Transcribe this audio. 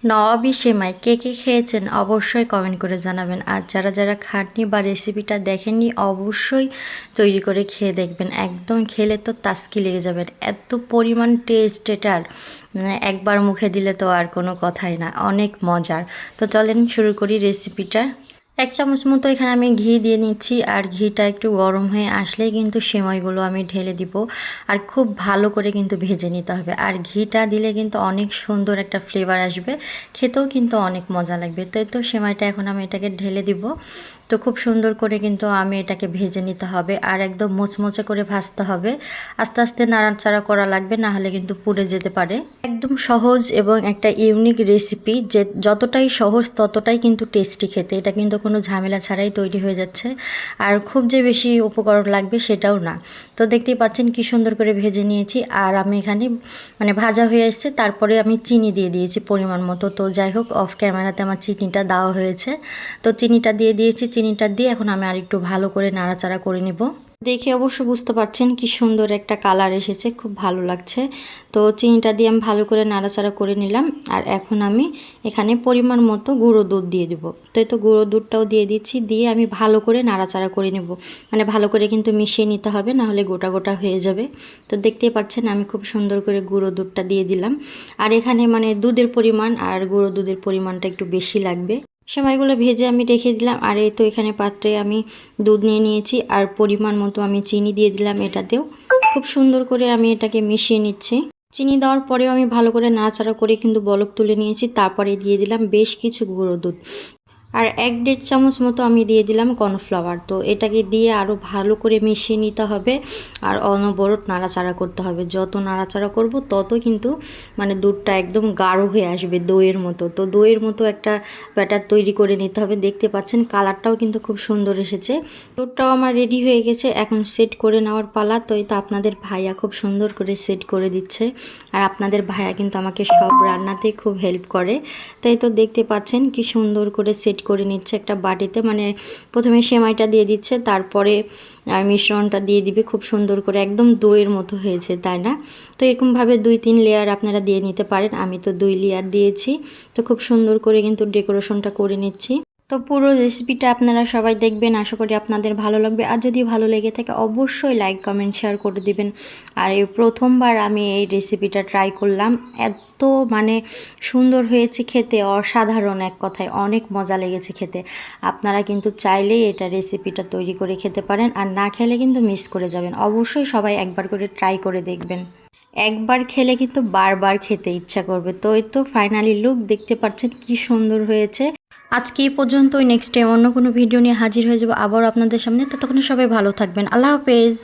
নবাবী সেমাই কে কে খেয়েছেন অবশ্যই কমেন্ট করে জানাবেন। আর যারা যারা খাননি বা রেসিপিটা দেখেননি অবশ্যই তৈরি করে খেয়ে দেখবেন। একদম খেলে তো তাস্কি লেগে যাবেন, এত পরিমাণ টেস্ট এটার, একবার মুখে দিলে তো আর কোনো কথাই না, অনেক মজার। তো চলেন শুরু করি রেসিপিটা। 1 চামচ মতো এখানে আমি ঘি দিয়ে নিচ্ছি, আর ঘিটা একটু গরম হয়ে আসলেই কিন্তু সেমাইগুলো আমি ঢেলে দিব। আর খুব ভালো করে কিন্তু ভেজে নিতে হবে, আর ঘিটা দিলে কিন্তু অনেক সুন্দর একটা ফ্লেভার আসবে, খেতেও কিন্তু অনেক মজা লাগবে। তো সেমাইটা এখন আমি এটাকে ঢেলে দিব। তো খুব সুন্দর করে কিন্তু আমি এটাকে ভেজে নিতে হবে, আর একদম মোচমোচে করে ভাজতে হবে। আস্তে আস্তে নাড়াচাড়া করা লাগবে, না হলে কিন্তু পুড়ে যেতে পারে। একদম সহজ এবং একটা ইউনিক রেসিপি, যে যতটাই সহজ ততটাই কিন্তু টেস্টি খেতে। এটা কিন্তু কোনো ঝামেলা ছাড়াই তৈরি হয়ে যাচ্ছে, আর খুব যে বেশি উপকরণ লাগবে সেটাও না। তো দেখতেই পাচ্ছেন কি সুন্দর করে ভেজে নিয়েছি। আর আমি এখানে ভাজা হয়ে এসছে, তারপরে আমি চিনি দিয়ে দিয়েছি পরিমাণ মতো। তো যাই হোক, অফ ক্যামেরাতে আমার চিনিটা দেওয়া হয়েছে। তো চিনিটা দিয়ে দিয়েছি, চিনিটা দিয়ে এখন আমি আরেকটু ভালো করে নাড়াচাড়া করে নেব। দেখে অবশ্য বুঝতে পারছেন কি সুন্দর একটা কালার এসেছে, খুব ভালো লাগছে। তো চিনিটা দিয়ে আমি ভালো করে নাড়াচাড়া করে নিলাম। আর এখন আমি এখানে পরিমাণ মতো গুঁড়ো দুধ দিয়ে দেবো। তো গুঁড়ো দুধটাও দিয়ে দিচ্ছি, দিয়ে আমি ভালো করে নাড়াচাড়া করে নেব। ভালো করে কিন্তু মিশিয়ে নিতে হবে, না হলে গোটা গোটা হয়ে যাবে। তো দেখতেই পাচ্ছেন আমি খুব সুন্দর করে গুঁড়ো দুধটা দিয়ে দিলাম। আর এখানে দুধের পরিমাণ আর গুঁড়ো দুধের পরিমাণটা একটু বেশি লাগবে। সেমাইগুলো ভেজে আমি রেখে দিলাম। আর এই তো এখানে পাত্রে আমি দুধ নিয়ে নিয়েছি, আর পরিমাণ মতো আমি চিনি দিয়ে দিলাম এটাতেও। খুব সুন্দর করে আমি এটাকে মিশিয়ে নিচ্ছি। চিনি দেওয়ার পরেও আমি ভালো করে নাড়াচাড়া করে কিন্তু বলক তুলে নিয়েছি। তারপরে দিয়ে দিলাম বেশ কিছু গুঁড়ো দুধ, আর 1-1.5 চামচ মতো আমি দিয়ে দিলাম কর্নফ্লাওয়ার। তো এটাকে দিয়ে আরও ভালো করে মিশিয়ে নিতে হবে, আর অনবরত নাড়াচাড়া করতে হবে। যত নাড়াচাড়া করব তত কিন্তু দুধটা একদম গাঢ় হয়ে আসবে, দইয়ের মতো। তো দইয়ের মতো একটা ব্যাটার তৈরি করে নিতে হবে। দেখতে পাচ্ছেন কালারটাও কিন্তু খুব সুন্দর এসেছে। দুধটাও আমার রেডি হয়ে গেছে, এখন সেট করে নেওয়ার পালা। তো এটা আপনাদের ভাইয়া খুব সুন্দর করে সেট করে দিচ্ছে, আর আপনাদের ভাইয়া কিন্তু আমাকে সব রান্নাতেই খুব হেল্প করে। তাই তো দেখতে পাচ্ছেন কি সুন্দর করে সেট করে নিচ্ছে একটা বাটিতে। প্রথমে সেমাইটা দিয়ে দিচ্ছে, তারপরে মিশ্রণটা দিয়ে দিবে খুব সুন্দর করে, একদম দইয়ের মতো হয়েছে, তাই না? তো এরকমভাবে 2-3 লেয়ার আপনারা দিয়ে নিতে পারেন। আমি তো 2 লেয়ার দিয়েছি। তো খুব সুন্দর করে কিন্তু ডেকোরেশনটা করে নিচ্ছি। তো পুরো রেসিপিটা আপনারা সবাই দেখবেন, আশা করি আপনাদের ভালো লাগবে। আর যদি ভালো লেগে থাকে অবশ্যই লাইক কমেন্ট শেয়ার করে দিবেন। আর এই প্রথমবার আমি এই রেসিপিটা ট্রাই করলাম, এত সুন্দর হয়েছে খেতে, অসাধারণ, এক কথায় অনেক মজা লেগেছে খেতে। আপনারা কিন্তু চাইলেই এটা রেসিপিটা তৈরি করে খেতে পারেন, আর না খেলে কিন্তু মিস করে যাবেন। অবশ্যই সবাই একবার করে ট্রাই করে দেখবেন, একবার খেলে কিন্তু বারবার খেতে ইচ্ছা করবে। তো এই তো ফাইনালি লুক দেখতে পাচ্ছেন কি সুন্দর হয়েছে। আজকে এই পর্যন্তই, নেক্সট টাইম অন্য কোনো ভিডিও নিয়ে হাজির হয়ে যাবো আবারও আপনাদের সামনে। ততক্ষণ সবাই ভালো থাকবেন। আল্লাহ হাফেজ।